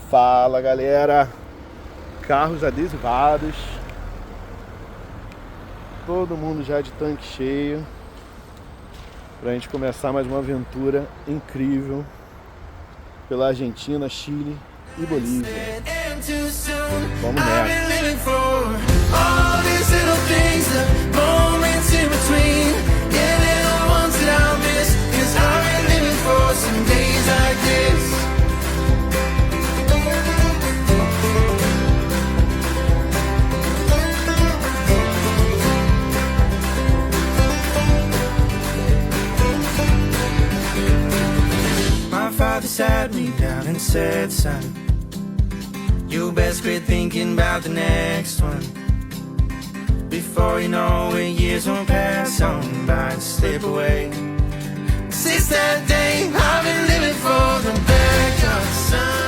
Fala galera, carros adesivados, todo mundo já de tanque cheio, pra gente começar mais uma aventura incrível pela Argentina, Chile e Bolívia. Vamos nessa! Sat me down and said, son, you best quit thinking about the next one. Before you know it, years won't pass on by and slip away. Since that day, I've been living for the backyard sun.